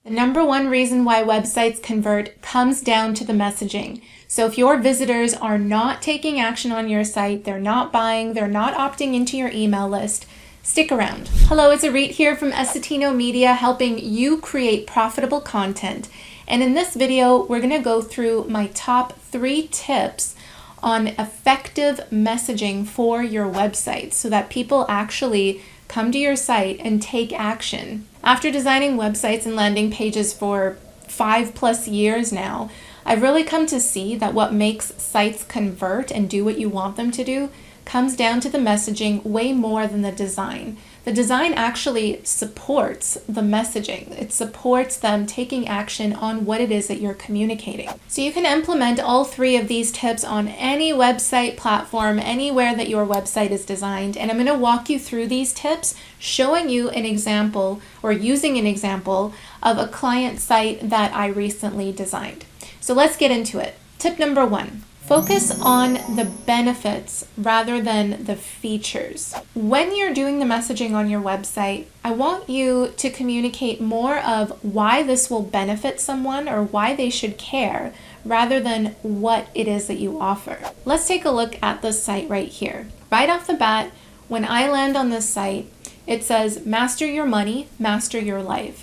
The number one reason why websites convert comes down to the messaging. So if your visitors are not taking action on your site, they're not buying, they're not opting into your email list, stick around. Hello, it's Auret here from Essetino Media, helping you create profitable content. And in this video, we're going to go through my top 3 tips on effective messaging for your website so that people actually come to your site and take action. After designing websites and landing pages for 5+ years now, I've really come to see that what makes sites convert and do what you want them to do comes down to the messaging way more than the design. The design actually supports the messaging. It supports them taking action on what it is that you're communicating. So you can implement all 3 of these tips on any website platform, anywhere that your website is designed. And I'm going to walk you through these tips, showing you an example or using an example of a client site that I recently designed. So let's get into it. Tip number 1. Focus on the benefits rather than the features. When you're doing the messaging on your website, I want you to communicate more of why this will benefit someone or why they should care rather than what it is that you offer. Let's take a look at the site right here. Right off the bat, when I land on this site, it says, master your money, master your life.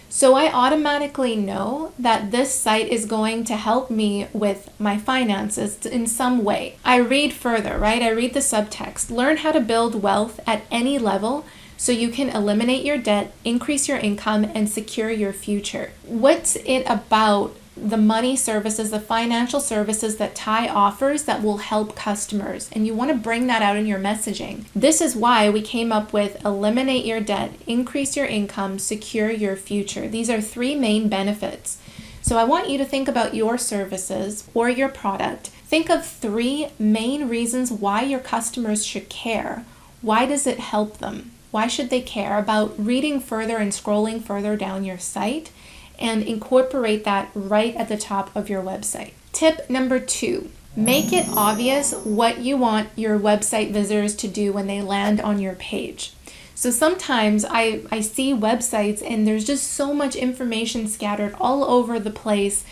So I automatically know that this site is going to help me with my finances in some way. I read further, right? I read the subtext. Learn how to build wealth at any level so you can eliminate your debt, increase your income, and secure your future. What's it about the money services, the financial services that Ty offers that will help customers? And you want to bring that out in your messaging. This is why we came up with eliminate your debt, increase your income, secure your future. These are 3 main benefits. So I want you to think about your services or your product. Think of 3 main reasons why your customers should care. Why does it help them? Why should they care about reading further and scrolling further down your site? And incorporate that right at the top of your website. Tip number 2, make it obvious what you want your website visitors to do when they land on your page. So sometimes I see websites and there's just so much information scattered all over the place,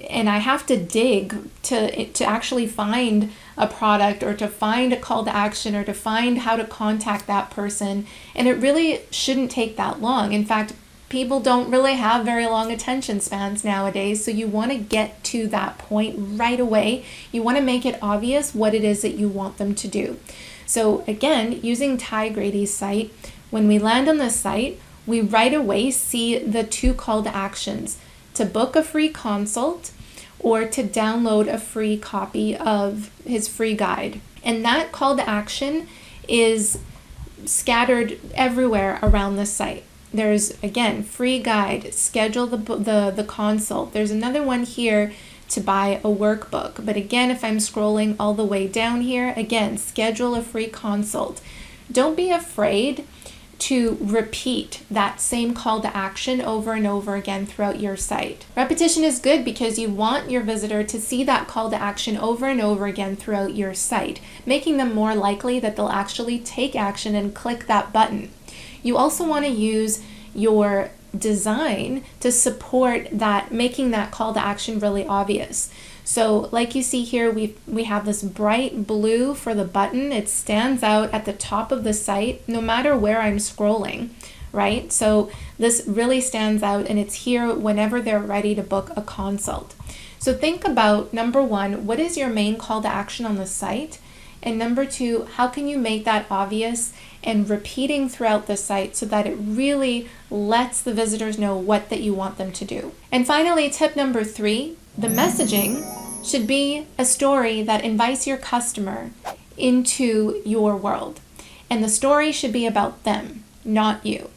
and I have to dig to actually find a product or to find a call to action or to find how to contact that person, and it really shouldn't take that long. In fact, people don't really have very long attention spans nowadays, so you want to get to that point right away. You want to make it obvious what it is that you want them to do. So again, using Ty Grady's site, when we land on the site, we right away see the 2 call to actions: to book a free consult or to download a free copy of his free guide. And that call to action is scattered everywhere around the site. There's, again, free guide, schedule the consult. There's another one here to buy a workbook. But again, if I'm scrolling all the way down here, again, schedule a free consult. Don't be afraid to repeat that same call to action over and over again throughout your site. Repetition is good because you want your visitor to see that call to action over and over again throughout your site, making them more likely that they'll actually take action and click that button. You also want to use your design to support that, making that call to action really obvious. So like you see here, we have this bright blue for the button. It stands out at the top of the site no matter where I'm scrolling, right? So this really stands out, and it's here whenever they're ready to book a consult. So think about, number 1, what is your main call to action on the site? And number 2, how can you make that obvious and repeating throughout the site so that it really lets the visitors know what that you want them to do? And finally, tip number 3, the messaging should be a story that invites your customer into your world. And the story should be about them, not you.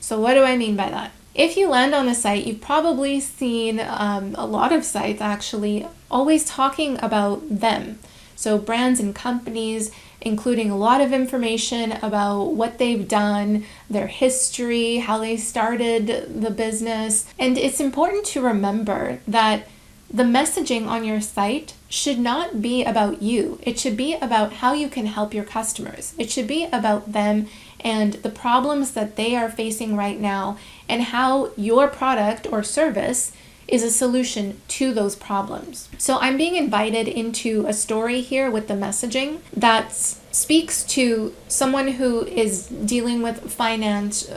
So what do I mean by that? If you land on a site, you've probably seen a lot of sites actually always talking about them. So brands and companies, including a lot of information about what they've done, their history, how they started the business. And it's important to remember that the messaging on your site should not be about you. It should be about how you can help your customers. It should be about them and the problems that they are facing right now, and how your product or service is a solution to those problems. So I'm being invited into a story here with the messaging that speaks to someone who is dealing with finance,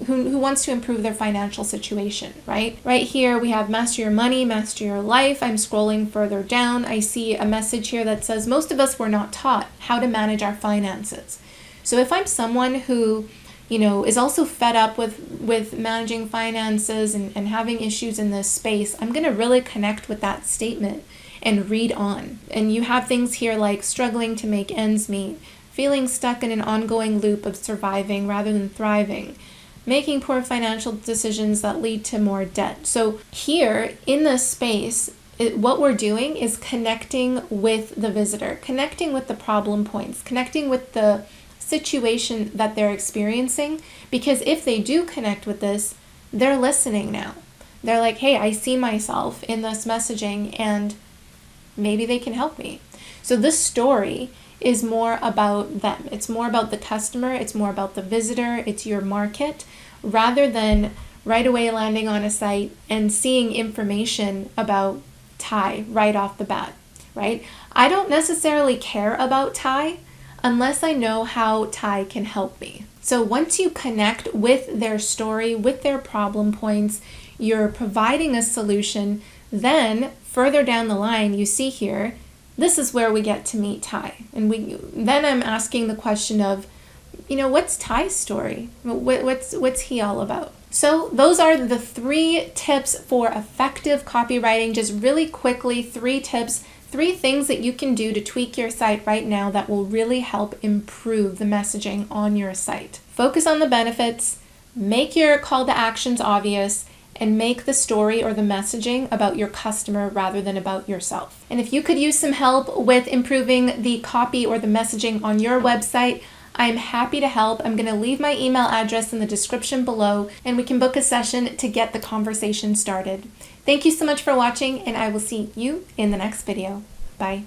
who wants to improve their financial situation, right? Right here we have master your money, master your life. I'm scrolling further down. I see a message here that says most of us were not taught how to manage our finances. So if I'm someone who is also fed up with managing finances and having issues in this space, I'm going to really connect with that statement and read on. And you have things here like struggling to make ends meet, feeling stuck in an ongoing loop of surviving rather than thriving, making poor financial decisions that lead to more debt. So here in this space, what we're doing is connecting with the visitor, connecting with the problem points, connecting with the situation that they're experiencing, because if they do connect with this, they're listening now. They're like, hey, I see myself in this messaging and maybe they can help me. So this story is more about them. It's more about the customer. It's more about the visitor. It's your market, rather than right away landing on a site and seeing information about Thai right off the bat, right? I don't necessarily care about Thai unless I know how Thai can help me. So once you connect with their story, with their problem points, you're providing a solution, then further down the line, you see here, this is where we get to meet Thai. And then I'm asking the question of, what's Thai's story? What's he all about? So those are the 3 tips for effective copywriting. Just really quickly, 3 tips, 3 things that you can do to tweak your site right now that will really help improve the messaging on your site. Focus on the benefits, make your call to actions obvious, and make the story or the messaging about your customer rather than about yourself. And if you could use some help with improving the copy or the messaging on your website, I'm happy to help. I'm going to leave my email address in the description below, and we can book a session to get the conversation started. Thank you so much for watching, and I will see you in the next video. Bye.